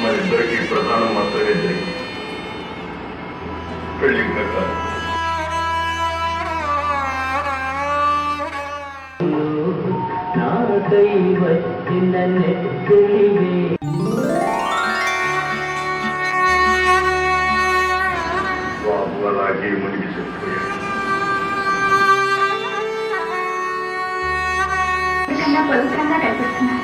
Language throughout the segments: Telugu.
మనిద్దరికీ ప్రధానం మాత్రమే జరిగింది. పెళ్లి ఇంకా కాదు. బాబు అలాగే మునిగి చనిపోయాడు. పవిత్రంగా కనిపిస్తున్నారు.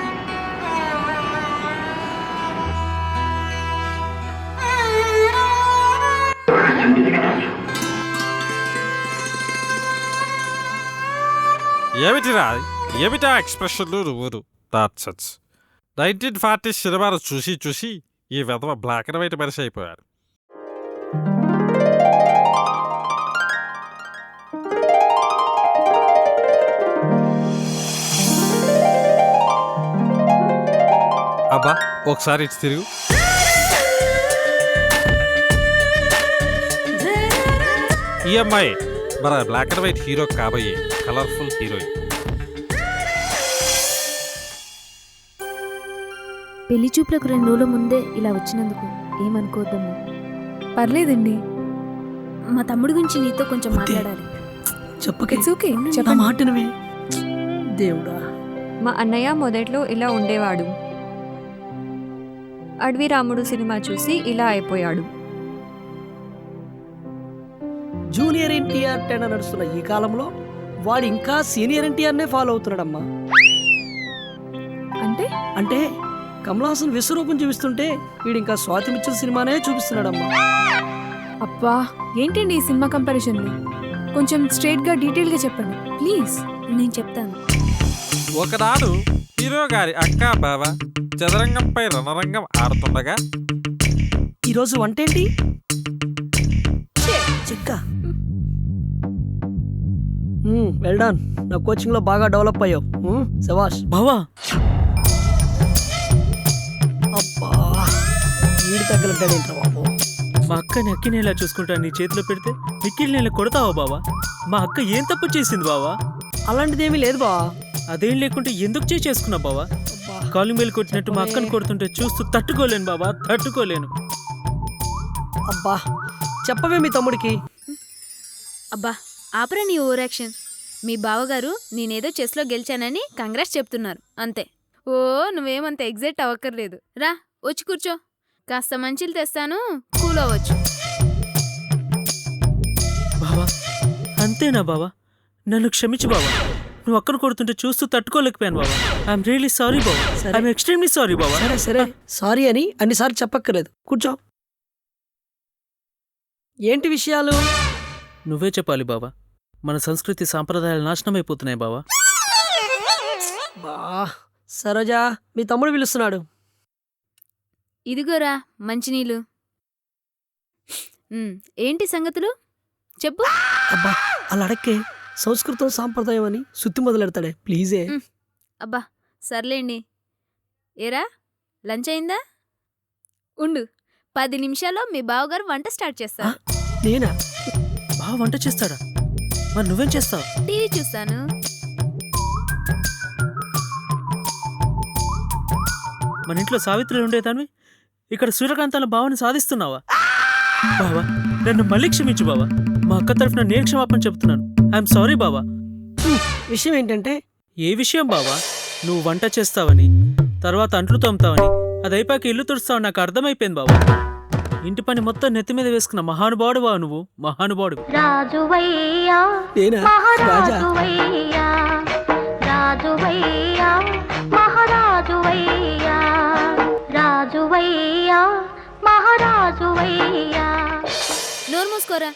ఏమిటా ఎక్స్ప్రెషన్లు నువ్వురు దాట్సచ్ 1940 సినిమాను చూసి చూసి ఈ విధవ బ్లాక్ అండ్ వైట్ మనిషి అయిపోయాడు. అబ్బా ఒకసారి ఇటు తిరుగు. ఈ అమ్మాయి మన బ్లాక్ అండ్ వైట్ హీరో కాబోయే కలర్ఫుల్ హీరోయిన్. పెళ్లి చూపులకు 2 రోజుల ముందే ఇలా వచ్చినందుకు ఏమనుకోద్దాము. పర్లేదండి. మా తమ్ముడి గురించి నీతో కొంచెం మాట్లాడాలి. చెప్పకే. చెప్పండి. మాటనవే దేవుడా. మా అన్నయ్య మొదట్లో ఇలా ఉండేవాడు. అడవి రాముడు సినిమా చూసి ఇలా అయిపోయాడు. జూనియర్ ఎన్టీఆర్ టెన నడుస్తున్న ఈ కాలంలో వాడు ఇంకా సీనియర్ ఎన్టీఆర్నే ఫాలో అవుతున్నాడమ్మా. అంటే అంటే కమలాసన్ విశ్వరూపం చూపిస్తుంటే వీడు ఇంకా స్వాతి మిచ్చల్ సినిమానే చూపిస్తున్నాడమ్మా. అబ్బా ఏంటండి ఈ సినిమా కంపారిజన్? కొంచెం స్ట్రైట్ గా డీటెయిల్ గా చెప్పండి ప్లీజ్. నేను చెప్తాను. ఒకనాడు హీరో గారి అక్క బావ చదరంగంపై రణరంగం ఆడుతుండగా ఈరోజు వంటేంటి? చిక్క. Well done. నా కోచింగ్ లో బాగా డెవలప్ అయ్యావు. శభాష్ బావా. అబ్బా వీడి తగ్గలంటాడేంట్రా బాబు. మా అక్కని అక్కిని ఇలా చూసుకుంటా నీ చేతిలో పెడితే నిక్కిని నేను కొడతావా బావా? మా అక్క ఏం తప్పు చేసింది బావా? అలాంటిదేమీ లేదు బా. అదేం లేకుంటే ఎందుకు చేసుకున్నా బావా? కాలు మేలు కొట్టినట్టు మా అక్కను కొడుతుంటే చూస్తూ తట్టుకోలేను బావా, తట్టుకోలేను. అబ్బా చెప్పవే మీ తమ్ముడికి. అబ్బా ఆపరా నీ ఓవర్ యాక్షన్. మీ బావగారు నేనేదో చెస్లో గెలిచానని కంగ్రాట్స్ చెప్తున్నారు అంతే. ఓ నువ్వేమంత ఎగ్జైట్ అవ్వక్కర్లేదు. రా వచ్చి కూర్చో, కాస్త మంచిలు తెస్తాను, కూల్ అవ్వచ్చు. బావా అంతేనా బావా? నన్ను క్షమించు బావా. నువ్వు అక్కను కొడుతుంటే చూస్తూ తట్టుకోలేకపోయాను బావా. ఐఎమ్ రియలీ సారీ బావా. ఐఎమ్ ఎక్స్ట్రీమ్లీ సారీ బావా. సరే సరే సారీ అని అన్నిసార్లు చెప్పక్కర్లేదు. కూర్చో. ఏంటి విషయాలు? నువ్వే చెప్పాలి బావా. మన సంస్కృతి సాంప్రదాయాలు నాశనం అయిపోతున్నాయి బావా. బా సరోజా మీ తమ్ముడు పిలుస్తున్నాడు. ఇదిగోరా మంచినీళ్ళు. ఏంటి సంగతులు చెప్పు. అబ్బా అలా అడక్కే. సంస్కృతం సాంప్రదాయం అని సుత్తి మొదలెడతాడే ప్లీజే. అబ్బా సర్లేండి. ఏరా లంచ్ అయిందా? ఉండు 10 నిమిషాల్లో మీ బావగారు వంట స్టార్ట్ చేస్తారు. నేనా? బావ వంట చేస్తాడా? మరి నువ్వేం చేస్తావు? టీవీ చూస్తాను. మన ఇంట్లో సావిత్రి ఉండేదాన్ని ఇక్కడ సూర్యకాంతాల బావని సాధిస్తున్నావా? బావా నన్ను మళ్ళీ క్షమించు బావా. మా అక్క తరఫున నేను క్షమాపణ చెప్తున్నాను. ఐఎమ్ సారీ బావా. విషయం ఏంటంటే? ఏ విషయం బావా? నువ్వు వంట చేస్తావని, తర్వాత అంట్లు తోముతావని, అది అయిపోయాక ఇల్లు తుడుస్తావని నాకు అర్థమైపోయింది బావా. ఇంటి పని మొత్తం నెత్తి మీద వేసుకున్న మహానుభావుడు బావ నువ్వు. మహానుభావుడు. నేనా? రాజా నోరు మూసుకోరా.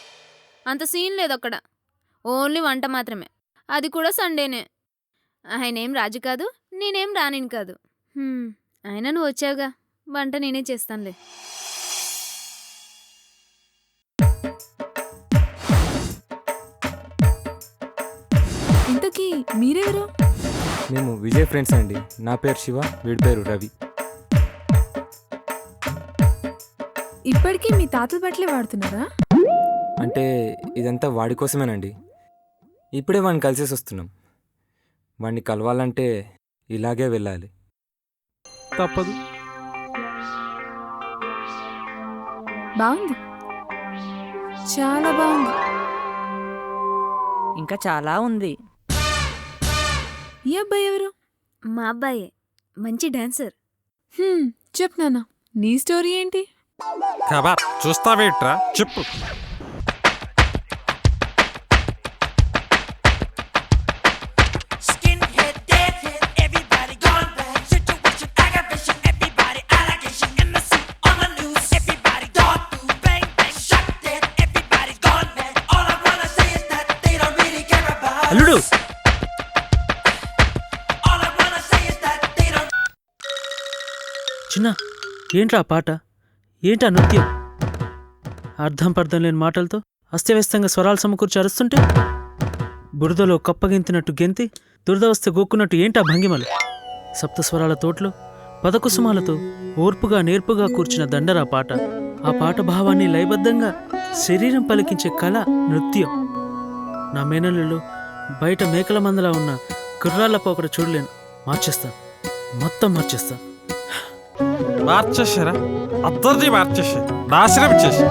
అంత సీన్ లేదు అక్కడ. ఓన్లీ వంట మాత్రమే, అది కూడా సండేనే. ఆయనేం రాజు కాదు, నేనేం రానిని కాదు. అయినా నువ్వు వచ్చావుగా, వంట నేనే చేస్తానులే. ఇంతకీ మీరెవరు? మేము విజయ్ ఫ్రెండ్స్ అండి. నా పేరు శివ, వీడి పేరు రవి. ఇప్పటికీ మీ తాతల బట్టలే వాడుతున్నారా? అంటే ఇదంతా వాడి కోసమేనండి. ఇప్పుడే వాడిని కలిసేసి వస్తున్నాం. వాడిని కలవాలంటే ఇలాగే వెళ్ళాలి. తప్పదు. బాగుంది, చాలా బాగుంది. ఇంకా చాలా ఉంది. ఈ అబ్బాయి ఎవరు? మా అబ్బాయే, మంచి డాన్సర్. చెప్పు నాన్న, నీ స్టోరీ ఏంటి? కబార్ చూస్తావేట్రా చెప్పు. అల్లుడు చిన్న, ఏంట్రా ఆ పాట, ఏంటా నృత్యం? అర్థం పర్థం లేని మాటలతో అస్తవ్యస్తంగా స్వరాలు సమకూర్చి అరుస్తుంటే బురదలో కప్పగింతినట్టు గెంతి దురద వస్తే గోక్కున్నట్టు ఏంటా భంగిమలు? సప్తస్వరాల తోటలో పదకుసుమాలతో ఓర్పుగా నేర్పుగా కూర్చిన దండరా పాట. ఆ పాట భావాన్ని లయబద్ధంగా శరీరం పలికించే కళ నృత్యం. నా మేనల్లులో బయట మేకల మందలా ఉన్న గుర్రాల పోకడ చూడలేను. మార్చేస్తా, మొత్తం మార్చేస్తా. మార్చేసారా? అందరినీ మార్చేసి నాశనం చేసి.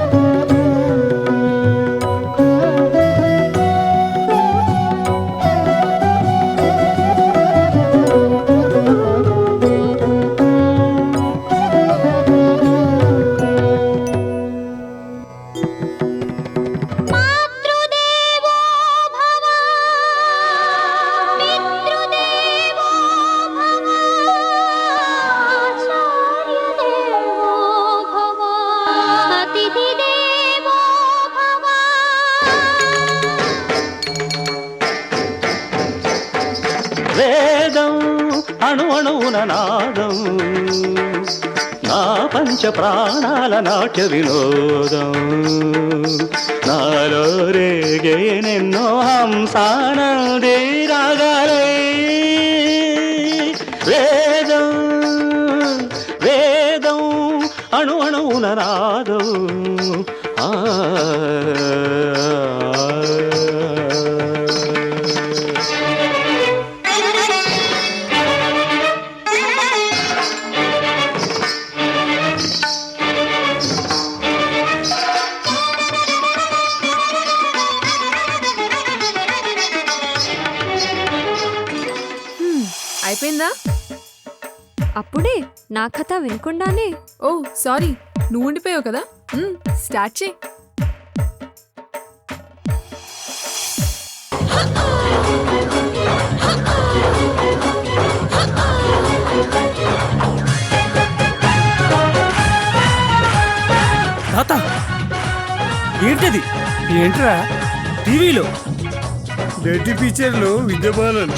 వేదం అణు అణువున నాదం, నా పంచ ప్రాణాల నాట్య వినోదం, నాలో రేగేనెన్నో హంసానందే రాగాలై. వేదం వేదం అణు అణువున నాదం. అయిపోయిందా? అప్పుడే నా కథ వినకుండానే. ఓ సారీ, నువ్వు ఉండిపోయావు కదా. స్టార్ట్ చేయి. తాత, ఏంటది? ఏంట్రా? టీవీలో డెడ్డి పిక్చర్లు విద్యబాలను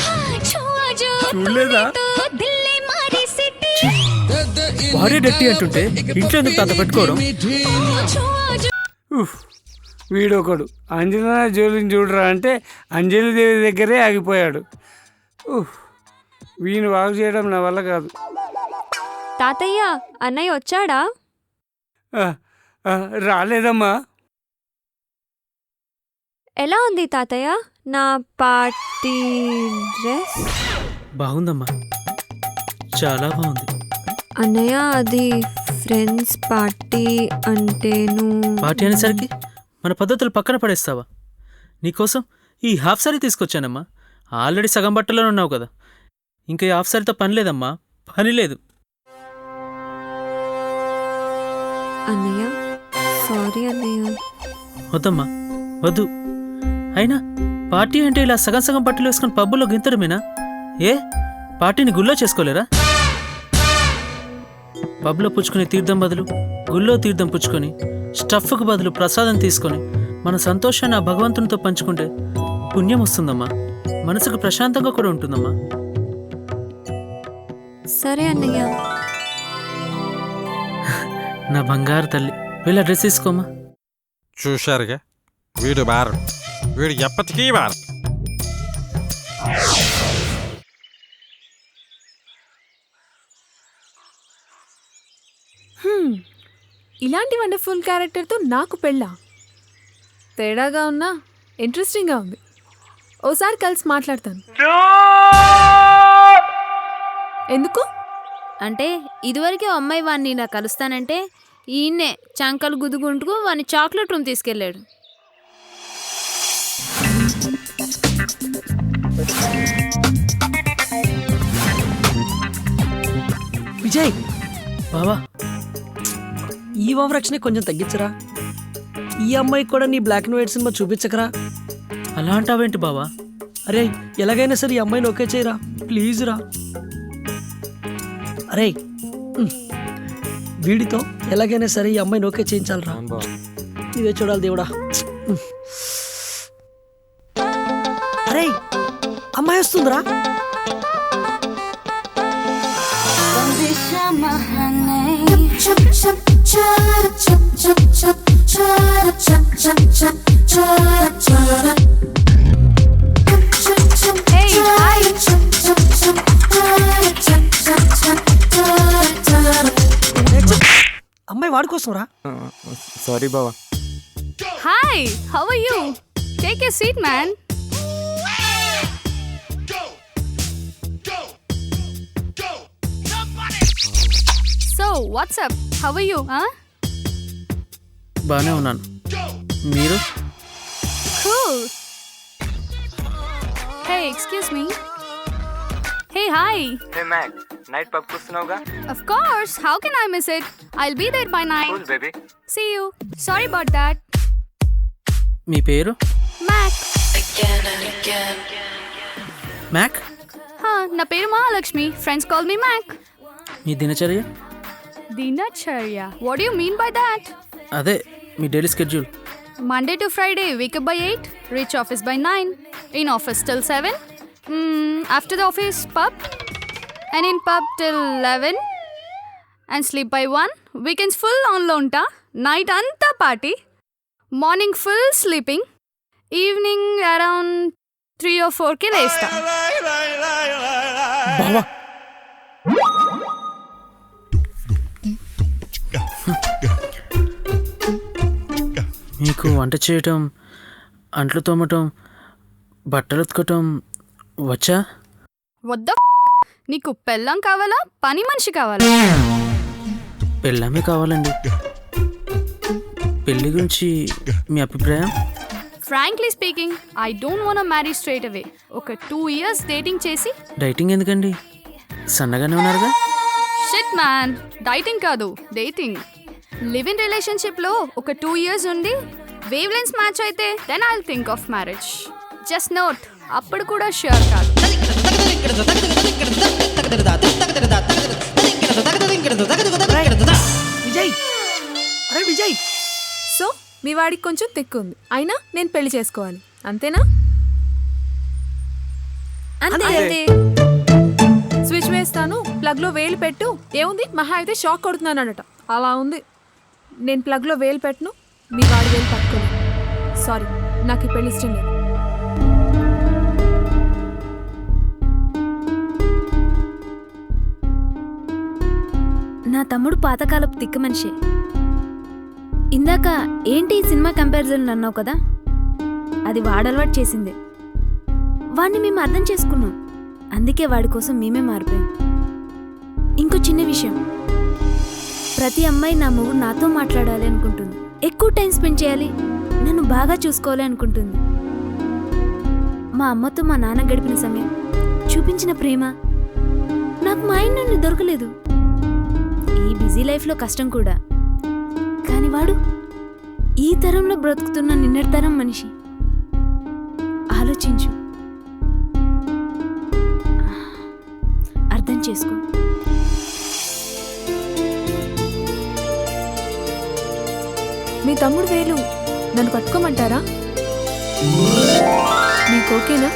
చూడలేదా? వాడే డట్టి అంటుంటే ఇంట్లో ఎందుకు తాత పెట్టుకోవడం? వీడొకడు అంజనా జోలిని చూడరా అంటే అంజలిదేవి దగ్గరే ఆగిపోయాడు. వీని వాగు చేయడం నా వల్ల కాదు. తాతయ్య, అన్నయ్య వచ్చాడా? రాలేదమ్మా. ఎలా ఉంది తాతయ్య నా పార్టీ డ్రెస్? బాగుందమ్మా, చాలా బాగుంది. అన్నయ్య, అది ఫ్రెండ్స్ పార్టీ అంటేను. పార్టీ అనేసరికి మన పద్ధతులు పక్కన పడేస్తావా? నీకోసం ఈ హాఫ్ సారీ తీసుకొచ్చానమ్మా. ఆల్రెడీ సగం బట్టలోనే ఉన్నావు కదా, ఇంకా ఈ హాఫ్ సారీతో పని లేదమ్మా, పని లేదు. అన్నయ్య సారీ అన్నయ్య. వద్దమ్మా, వద్దు. అయినా పార్టీ అంటే ఇలా సగం సగం బట్టలు వేసుకుని పబ్బులో గింతడమేనా? ఏ పార్టీని గుళ్ళో చేసుకోలేరా? పబ్లో పుచ్చుకునే తీర్థం బదులు గుళ్ళో తీర్థం పుచ్చుకొని, స్టఫ్కు బదులు ప్రసాదం తీసుకొని మన సంతోషాన్ని ఆ భగవంతునితో పంచుకుంటే పుణ్యం వస్తుందమ్మా, మనసుకు ప్రశాంతంగా కూడా ఉంటుందమ్మా. సరే అన్నయ్య. నా బంగారు తల్లి, వీళ్ళ డ్రెస్ తీసుకోమ్మా. చూశారుగా, వీడు మారు, వీడు ఎప్పటికీ మారు. ఇలాంటి వండర్ఫుల్ క్యారెక్టర్తో నాకు పెళ్ళా? తేడాగా ఉన్నా ఇంట్రెస్టింగ్గా ఉంది. ఓసారి కలిసి మాట్లాడతాను. ఎందుకు అంటే ఇదివరకే అమ్మాయి వాడిని నా కలుస్తానంటే ఈయన్నే చంకలు గుద్దుకుంటూ వాని చాక్లెట్ రూమ్ తీసుకెళ్ళాడు. విజయ్, బావా ఈ ఓవరాక్షనే కొంచెం తగ్గించరా. ఈ అమ్మాయికి కూడా నీ బ్లాక్ అండ్ వైట్ సినిమా చూపించకరా. అలా అంటావేంటి బావా? అరే ఎలాగైనా సరే ఈ అమ్మాయిని ఓకే చేయరా ప్లీజ్ రా. అరే వీడితో ఎలాగైనా సరే ఈ అమ్మాయిని ఓకే చేయించాలరా. అవును బావ. ఇదే చూడాలి దేవుడా. అరే అమ్మాయి వస్తుందిరా. అమ్మాయి వాడి కోసం రా. సారీ బావా. Hi, how are you? Take a seat man. So what's up, how are you? బాగానే ఉన్నాను. మీరు? Cool. Hey, excuse me. Hey, hi. Hey Mac, night pub కూస్తున్నావుగా? Of course, how can I miss it? I'll be there by 9. Cool baby. See you. Sorry about that. మీ పేరు? Mac. మ్యాక్. నా పేరు Mahalakshmi. Friends call me Mac. మీ దినచర్య? Dinacharya. What do you mean by that? అదే మీ daily schedule. Monday to Friday, wake up by 8, reach office by 9, in office till 7, after the office, pub, and in pub till 11, and sleep by 1, weekends full on lonta, night anta party, morning full sleeping, evening around 3 or 4 ki lesta. బావా మీకు వంట చేయటం, అంట్లు తోమటం, బట్టలు ఉతకటం వచ్చా? What the నీకు పెళ్ళం కావాలా, పని మనిషి కావాలా? పెళ్ళామే కావాలండి. పెళ్ళి గురించి మీ అభిప్రాయం? Frankly speaking, I don't want to marry straight away. ఒక 2 years dating చేసి. డైటింగ్ ఎందుకండి? సన్నగానే ఉన్నారుగా. షిట్ మ్యాన్, డైటింగ్ కాదు, డేటింగ్. లివ్ ఇన్ రిలేషన్షిప్ లో ఒక 2 years ఉండి వేవ్ లెన్స్ మ్యాచ్ అయితే then I'll think of marriage. Just note, అప్పుడు కూడా ష్యూర్ కాదు. విజయ్, అరే విజయ్. సో మీ వాడికి కొంచెం తిక్కు ఉంది, అయినా నేను పెళ్లి చేసుకోవాలి, అంతేనా? అంతే. స్విచ్ వేస్తాను, ప్లగ్ లో వేలు పెట్టు, ఏముంది మహా అయితే షాక్ కొడుతున్నానట, అలా ఉంది. నేను ప్లగ్ లో వేలు పెట్టను, మీ వాడి వేలు పట్టుకోను. సారీ, నాకు ఈ పెళ్లి ఇష్టం లేదు. నా తమ్ముడు పాతకాలపు తిక్క మనిషే. ఇందాక ఏంటి ఈ సినిమా కంపారిజన్ అన్నావు కదా, అది వాడలవాటు చేసిందే. వాడిని మేము అర్థం చేసుకున్నాం, అందుకే వాడి కోసం మేమే మారిపోయాం. ఇంకో చిన్న విషయం, ప్రతి అమ్మాయి నా మొగుడు నాతో మాట్లాడాలి అనుకుంటుంది, ఎక్కువ టైం స్పెండ్ చేయాలి, నన్ను బాగా చూసుకోవాలి అనుకుంటుంది. మా అమ్మతో మా నాన్న గడిపిన సమయం, చూపించిన ప్రేమ నాకు మా ఆయన నుండి దొరకలేదు. ఈ బిజీ లైఫ్లో కష్టం కూడా, కానీ వాడు ఈ తరంలో బ్రతుకుతున్న నిన్నటి తరం మనిషి. ఆలోచించు, అర్థం చేసుకో. మీ తమ్ముడు వేలు నన్ను పట్టుకోమంటారా? మీకు ఓకేనా?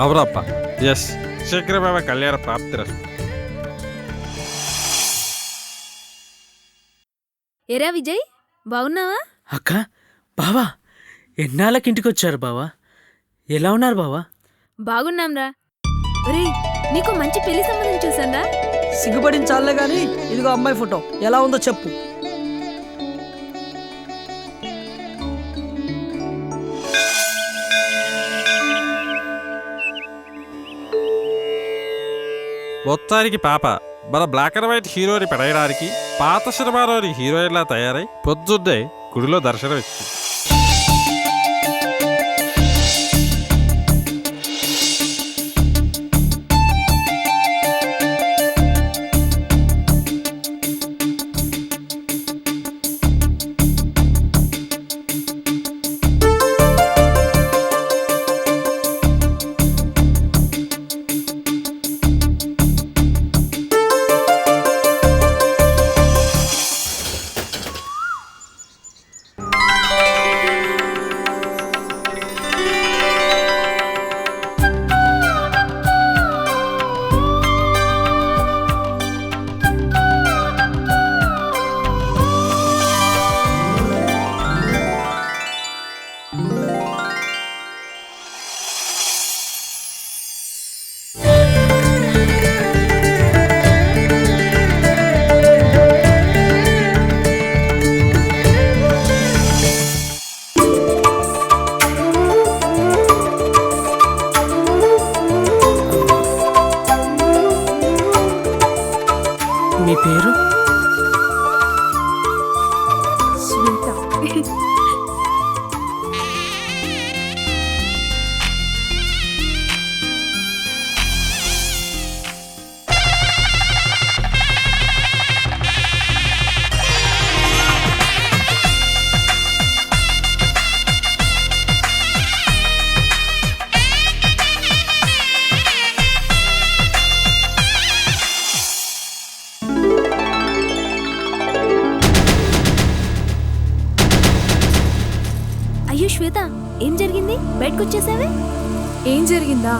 అవురప్ప, ఎస్, శీఘ్రమేవ కళ్యాణ ప్రాప్తిరస్తు. ఎరా విజయ్, బాగున్నావా? అక్క, బావా, ఎన్నాళ్ళకి ఇంటికి వచ్చారు బావా? ఎలా ఉన్నారు బావా? బాగున్నాంరా. రే, నీకు మంచి పెళ్లి సంబంధం చూసానా? సిగ్గుపడిన చాలే గాని ఇదిగో అమ్మాయి ఫోటో, ఎలా ఉందో చెప్పు. మొత్తానికి పాప మన బ్లాక్ అండ్ వైట్ హీరోని పడేయడానికి పాత సినిమాలోని హీరోయిన్లా తయారై పొద్దున్నే గుడిలో దర్శనం ఇచ్చింది. మీ పేరు? అయ్యో శ్వేత, ఏం జరిగింది? బయటకు వచ్చేసావే. ఏం జరిగిందా?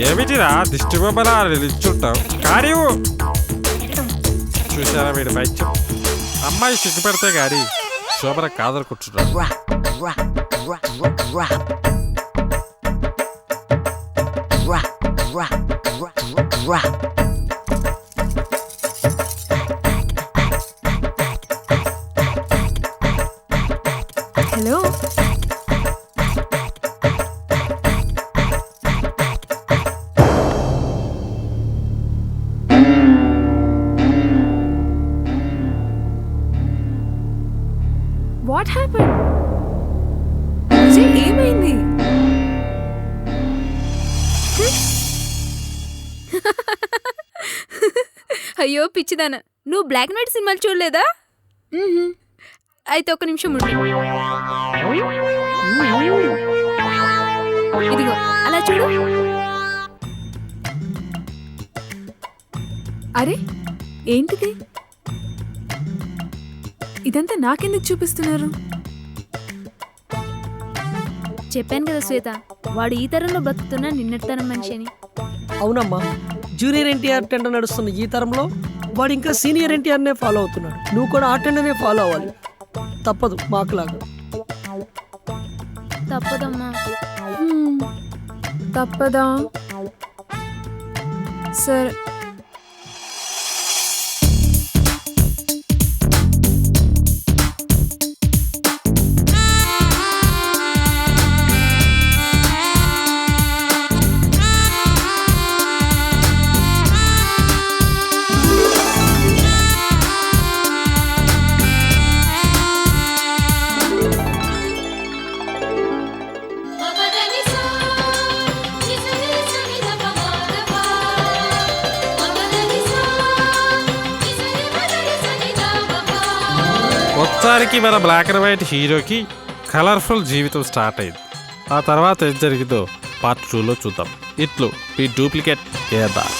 ఏమిటిరా దిష్టి బొమ్మలా నిల్చుంటావు? కానీ చూసారా వీడి పైత్యం? అమ్మాయి సిగ్గుపెడితే గాని శోభన కాదనుకుంటున్నాడు. Hello, what happen? విజయ్, ఏమైంది? అయ్యో పిచ్చిదానా, నువ్వు బ్లాక్ అండ్ వైట్ సినిమాలు చూడలేదా? అయితే ఒక నిమిషం ఉండు. ఇదిగో అలా చూడు. అరే ఏంటిది? ఇదంతా నాకెందుకు చూపిస్తున్నారు? చెప్పాను కదా శ్వేత, వాడు ఈ తరంలో బతుకుతున్న నిన్నటి తరం మనిషి అని. అవునమ్మా, జూనియర్ ఎన్టీఆర్ టెండర్ నడుస్తున్న ఈ తరంలో వాడు ఇంకా సీనియర్ ఎన్టీఆర్నే ఫాలో అవుతున్నాడు. నువ్వు కూడా ఆ టెండర్నే ఫాలో అవ్వాలి, తప్పదు మాకులాగా. తప్పదమ్మా. తప్పదా? సరే. మొత్తానికి మన బ్లాక్ అండ్ వైట్ హీరోకి కలర్ఫుల్ జీవితం స్టార్ట్ అయింది. ఆ తర్వాత ఏం జరిగిందో పార్ట్ 2లో చూద్దాం. ఇట్లు మీ డూప్లికేట్ కేదార్.